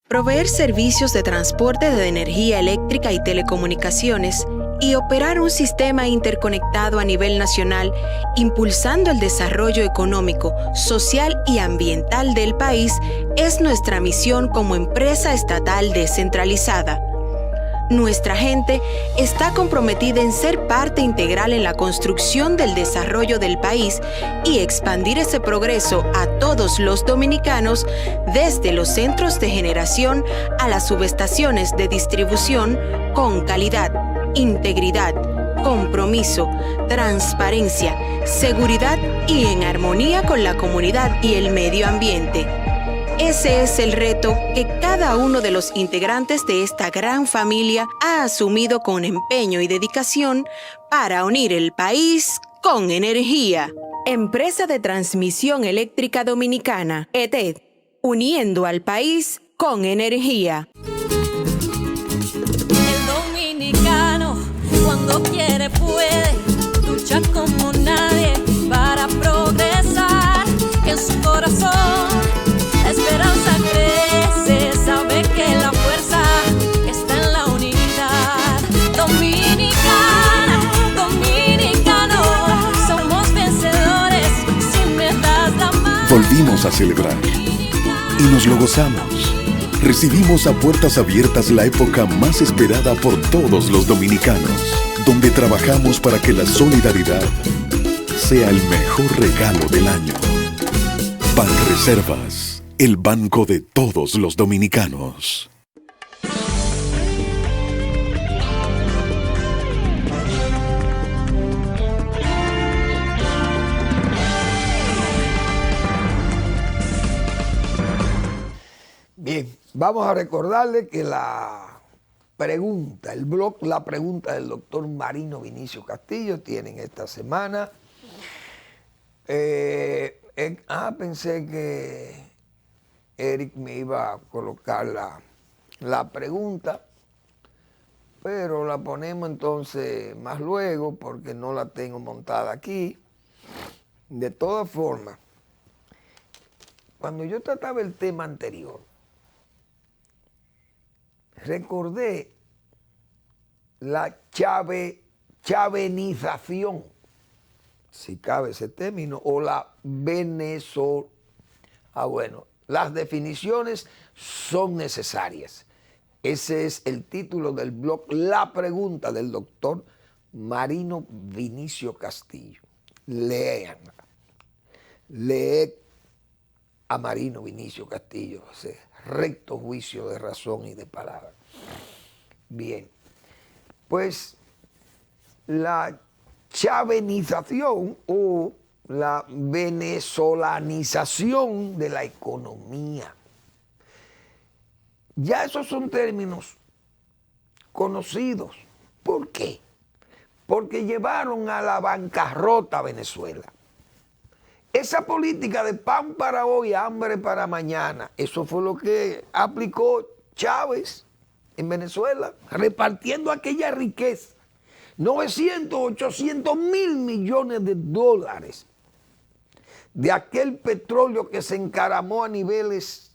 Proveer servicios de transporte de energía eléctrica y telecomunicaciones y operar un sistema interconectado a nivel nacional, impulsando el desarrollo económico, social y ambiental del país, es nuestra misión como empresa estatal descentralizada. Nuestra gente está comprometida en ser parte integral en la construcción del desarrollo del país y expandir ese progreso a todos los dominicanos, desde los centros de generación a las subestaciones de distribución, con calidad, integridad, compromiso, transparencia, seguridad y en armonía con la comunidad y el medio ambiente. Ese es el reto que cada uno de los integrantes de esta gran familia ha asumido con empeño y dedicación para unir el país con energía. Empresa de Transmisión Eléctrica Dominicana, ETED, uniendo al país con energía. El dominicano, cuando quiere puede, lucha como nadie para progresar, que en su corazón la esperanza crece, sabe que la fuerza está en la unidad. Dominicano, somos vencedores si me das la mano. Volvimos a celebrar y nos lo gozamos. Recibimos a puertas abiertas la época más esperada por todos los dominicanos, donde trabajamos para que la solidaridad sea el mejor regalo del año. Banreservas, el banco de todos los dominicanos. Bien, vamos a recordarle que la pregunta del doctor Marino Vinicio Castillo tienen esta semana. Pensé que Eric me iba a colocar la pregunta, pero la ponemos entonces más luego porque no la tengo montada aquí. De todas formas, cuando yo trataba el tema anterior, recordé la chavenización, si cabe ese término, o la venezolación. Bueno, las definiciones son necesarias. Ese es el título del blog La Pregunta del doctor Marino Vinicio Castillo. Leed a Marino Vinicio Castillo, ese recto juicio de razón y de palabra. Bien, pues la chavenización o la venezolanización de la economía. Ya esos son términos conocidos. ¿Por qué? Porque llevaron a la bancarrota a Venezuela. Esa política de pan para hoy, hambre para mañana, eso fue lo que aplicó Chávez en Venezuela, repartiendo aquella riqueza. 900, 800 mil millones de dólares de aquel petróleo que se encaramó a niveles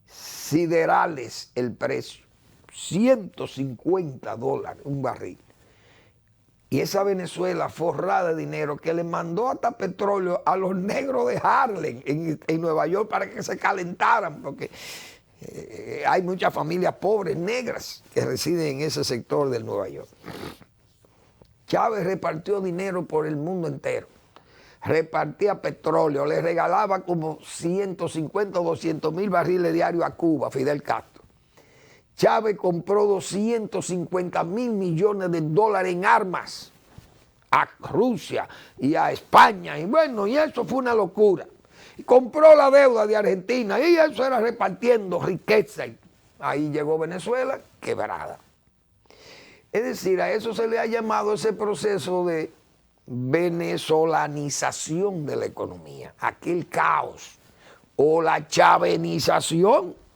siderales el precio. 150 dólares un barril. Y esa Venezuela forrada de dinero que le mandó hasta petróleo a los negros de Harlem en Nueva York para que se calentaran, porque hay muchas familias pobres negras que residen en ese sector del Nueva York. Chávez repartió dinero por el mundo entero. Repartía petróleo, le regalaba como 150 o 200 mil barriles diarios a Cuba, Fidel Castro. Chávez compró 250 mil millones de dólares en armas a Rusia y a España. Y bueno, y eso fue una locura. Y compró la deuda de Argentina y eso era repartiendo riqueza. Ahí llegó Venezuela quebrada. Es decir, a eso se le ha llamado ese proceso de venezolanización de la economía, aquel caos o la chavenización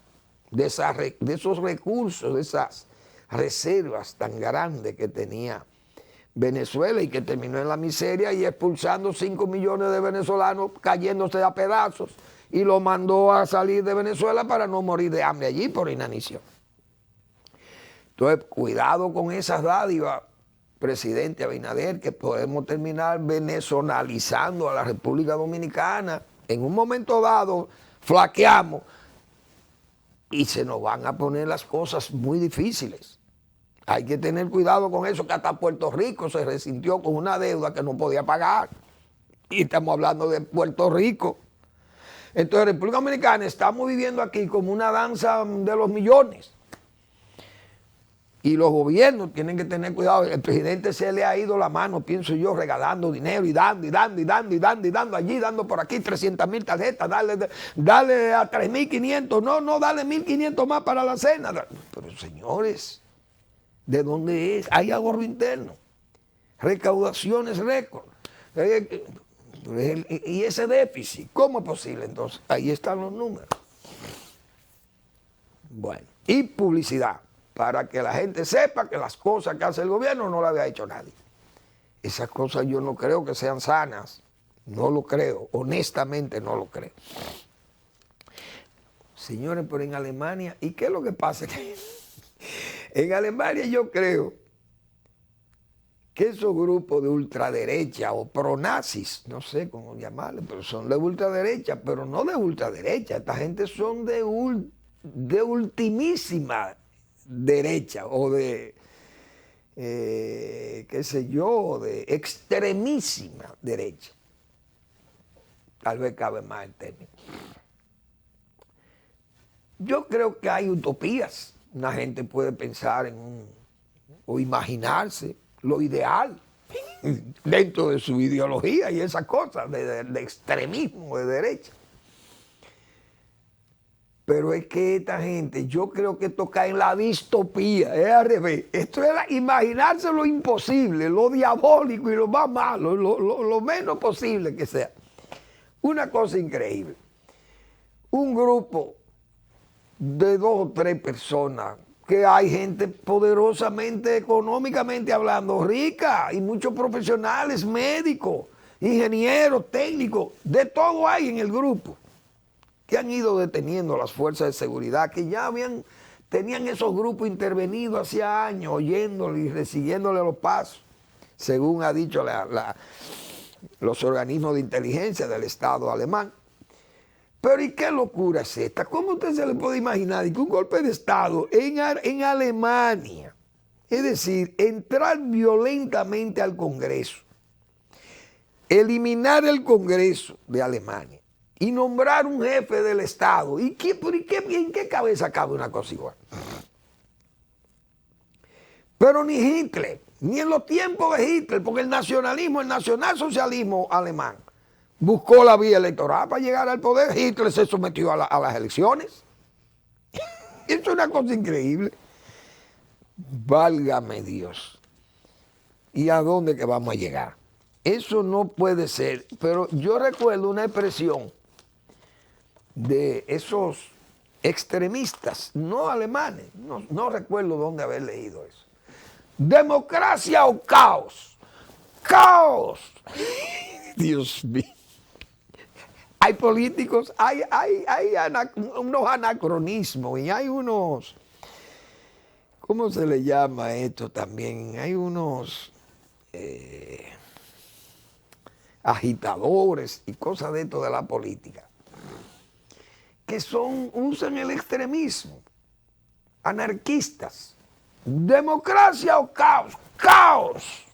de esos recursos, de esas reservas tan grandes que tenía Venezuela y que terminó en la miseria y expulsando 5 millones de venezolanos cayéndose a pedazos y lo mandó a salir de Venezuela para no morir de hambre allí por inanición. Entonces, cuidado con esas dádivas, presidente Abinader, que podemos terminar venezolizando a la República Dominicana. En un momento dado flaqueamos y se nos van a poner las cosas muy difíciles. Hay que tener cuidado con eso, que hasta Puerto Rico se resintió con una deuda que no podía pagar. Y estamos hablando de Puerto Rico. Entonces, República Dominicana, estamos viviendo aquí como una danza de los millones. Y los gobiernos tienen que tener cuidado. El presidente se le ha ido la mano, pienso yo, regalando dinero y dando, y dando, y dando, y dando, y dando allí, dando por aquí 300,000 tarjetas, dale a 3.500, no, dale 1.500 más para la cena. Pero señores, ¿de dónde es? Hay ahorro interno, recaudaciones récord. Y ese déficit, ¿cómo es posible entonces? Ahí están los números. Bueno, y publicidad, para que la gente sepa que las cosas que hace el gobierno no las había hecho nadie. Esas cosas yo no creo que sean sanas, no lo creo, honestamente no lo creo. Señores, pero en Alemania, ¿y qué es lo que pasa? En Alemania yo creo que esos grupos de ultraderecha o pronazis, no sé cómo llamarle, pero son de ultraderecha, pero no de ultraderecha, esta gente son de ultimísima derecha o de, qué sé yo, de extremísima derecha. Tal vez cabe más el término. Yo creo que hay utopías. Una gente puede pensar o imaginarse lo ideal dentro de su ideología y esas cosas de extremismo de derecha. Pero es que esta gente, yo creo que esto cae en la distopía, es al revés. Esto es imaginarse lo imposible, lo diabólico y lo más malo, lo menos posible que sea. Una cosa increíble. Un grupo de 2 o 3 personas, que hay gente poderosamente, económicamente hablando, rica, y muchos profesionales, médicos, ingenieros, técnicos, de todo hay en el grupo, que han ido deteniendo las fuerzas de seguridad, que ya tenían esos grupos intervenidos hacía años, oyéndole y resiguiéndole los pasos, según ha dicho los organismos de inteligencia del Estado alemán. Pero ¿y qué locura es esta? ¿Cómo usted se le puede imaginar que un golpe de Estado en Alemania, Es decir, entrar violentamente al Congreso, eliminar el Congreso de Alemania y nombrar un jefe del Estado. ¿En qué cabeza cabe una cosa igual? Pero ni Hitler, ni en los tiempos de Hitler, porque el nacionalsocialismo alemán buscó la vía electoral para llegar al poder. Hitler se sometió a las elecciones. Eso es una cosa increíble. Válgame Dios. ¿Y a dónde que vamos a llegar? Eso no puede ser. Pero yo recuerdo una expresión de esos extremistas, no alemanes, no recuerdo dónde haber leído eso. Democracia o caos. Caos. Dios mío. Hay políticos, hay unos anacronismos y hay unos, ¿cómo se le llama esto también? Hay unos agitadores y cosas de esto de la política que usan el extremismo, anarquistas. Democracia o caos. Caos.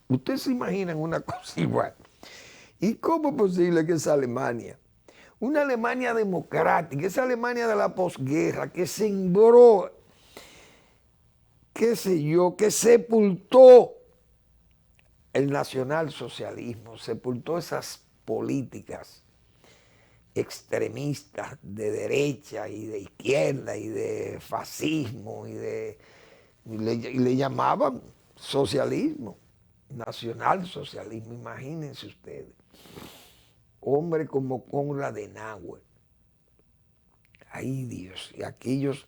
Ustedes se imaginan una cosa igual. ¿Y cómo es posible que esa Alemania, una Alemania democrática, esa Alemania de la posguerra, que sembró, qué sé yo, que sepultó el nacionalsocialismo, sepultó esas políticas extremistas de derecha y de izquierda y de fascismo y le llamaban socialismo, nacionalsocialismo, imagínense ustedes. Hombre como Konrad Adenauer, ay Dios, y aquellos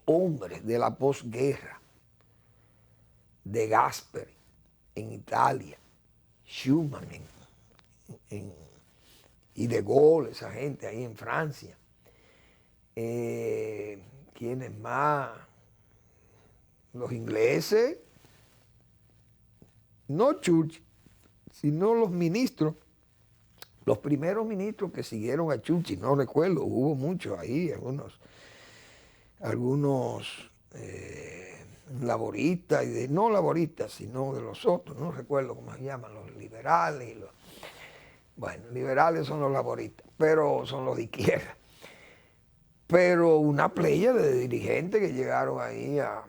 hombres de la posguerra, de Gasperi en Italia, Schumann y De Gaulle, esa gente ahí en Francia. ¿Quiénes más? Los ingleses, no Churchill, sino los ministros, los primeros ministros que siguieron a Churchill, no recuerdo, hubo muchos ahí, algunos laboristas, no laboristas, sino de los otros, no recuerdo cómo se llaman, los liberales, bueno, liberales son los laboristas, pero son los de izquierda. Pero una playa de dirigentes que llegaron ahí a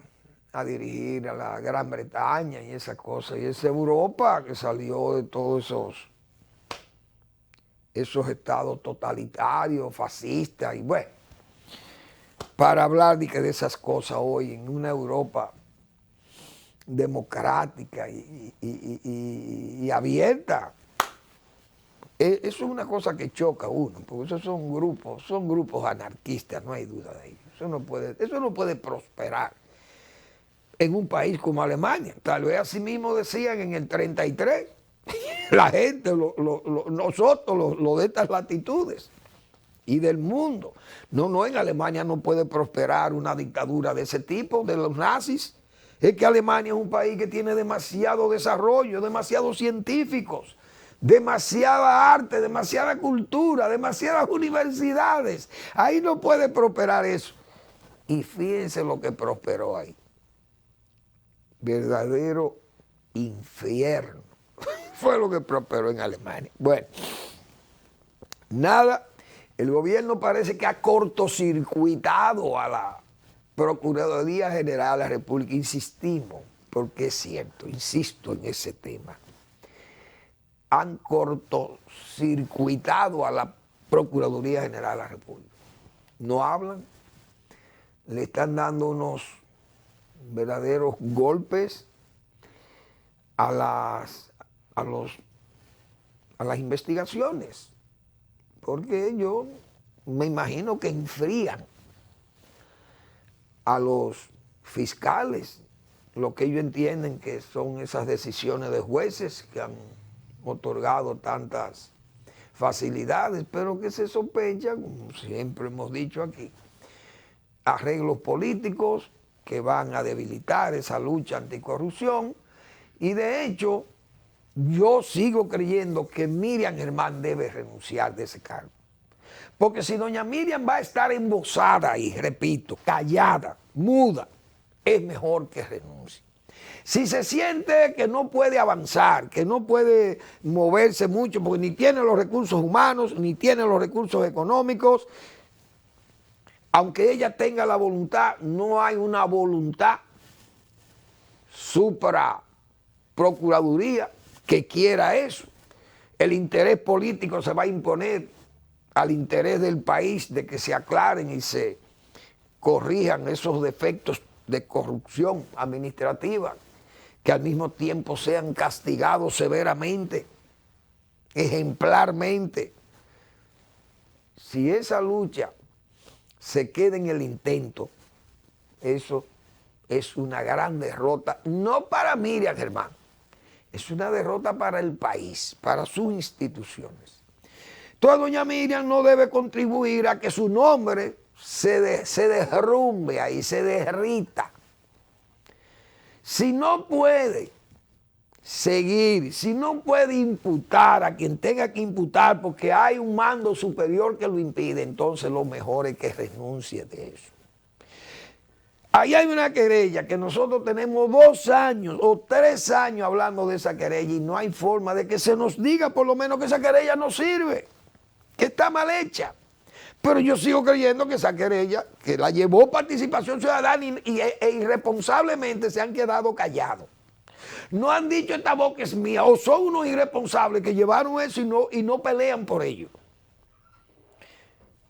dirigir a la Gran Bretaña y esas cosas, y esa Europa que salió de todos esos estados totalitarios, fascistas, y bueno, para hablar de esas cosas hoy en una Europa democrática y abierta, eso es una cosa que choca a uno, porque esos son grupos anarquistas, no hay duda de ello. Eso no puede prosperar en un país como Alemania. Tal vez así mismo decían en el 33, la gente, nosotros, los de estas latitudes y del mundo. No, en Alemania no puede prosperar una dictadura de ese tipo, de los nazis. Es que Alemania es un país que tiene demasiado desarrollo, demasiados científicos, demasiada arte, demasiada cultura, demasiadas universidades. Ahí no puede prosperar eso. Y fíjense lo que prosperó ahí. Verdadero infierno. Fue lo que prosperó en Alemania. Bueno, nada, el gobierno parece que ha cortocircuitado a la Procuraduría General de la República. Insistimos, porque es cierto, insisto en ese tema. Han cortocircuitado a la Procuraduría General de la República. No hablan, le están dando unos verdaderos golpes a las investigaciones, porque ellos me imagino que enfrían a los fiscales lo que ellos entienden que son esas decisiones de jueces que han otorgado tantas facilidades, pero que se sospecha, como siempre hemos dicho aquí, arreglos políticos que van a debilitar esa lucha anticorrupción. Y de hecho, yo sigo creyendo que Miriam Germán debe renunciar de ese cargo. Porque si doña Miriam va a estar embosada ahí, repito, callada, muda, es mejor que renuncie. Si se siente que no puede avanzar, que no puede moverse mucho, porque ni tiene los recursos humanos, ni tiene los recursos económicos, aunque ella tenga la voluntad, no hay una voluntad supra procuraduría que quiera eso. El interés político se va a imponer al interés del país de que se aclaren y se corrijan esos defectos de corrupción administrativa, que al mismo tiempo sean castigados severamente, ejemplarmente. Si esa lucha se queda en el intento, eso es una gran derrota, no para Miriam Germán, es una derrota para el país, para sus instituciones. Entonces doña Miriam no debe contribuir a que su nombre se derrumbe ahí, se derrita. Si no puede seguir, si no puede imputar a quien tenga que imputar porque hay un mando superior que lo impide, entonces lo mejor es que renuncie de eso. Ahí hay una querella que nosotros tenemos 2 años o 3 años hablando de esa querella y no hay forma de que se nos diga por lo menos que esa querella no sirve, que está mal hecha. Pero yo sigo creyendo que esa querella, que la llevó Participación Ciudadana e irresponsablemente se han quedado callados. No han dicho esta boca es mía, o son unos irresponsables que llevaron eso y no pelean por ello.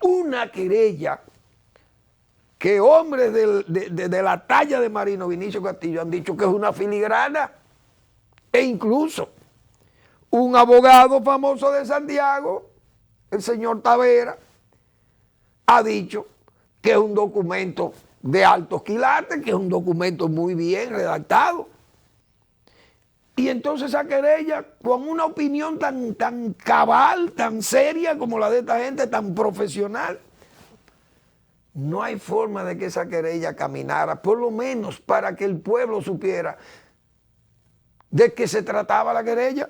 Una querella que hombres de la talla de Marino Vinicio Castillo han dicho que es una filigrana, e incluso un abogado famoso de Santiago, el señor Tavera, ha dicho que es un documento de altos quilates, que es un documento muy bien redactado. Y entonces esa querella, con una opinión tan cabal, tan seria como la de esta gente, tan profesional, no hay forma de que esa querella caminara, por lo menos para que el pueblo supiera de qué se trataba la querella.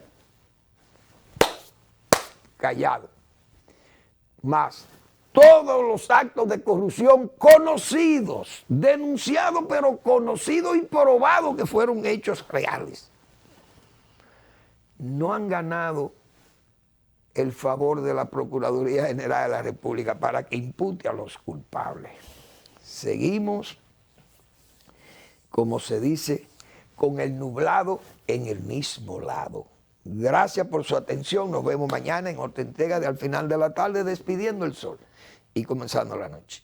Callado. Más, todos los actos de corrupción conocidos, denunciados, pero conocidos y probados que fueron hechos reales, no han ganado el favor de la Procuraduría General de la República para que impute a los culpables. Seguimos, como se dice, con el nublado en el mismo lado. Gracias por su atención. Nos vemos mañana en otra entrega de Al Final de la Tarde, despidiendo el sol y comenzando la noche.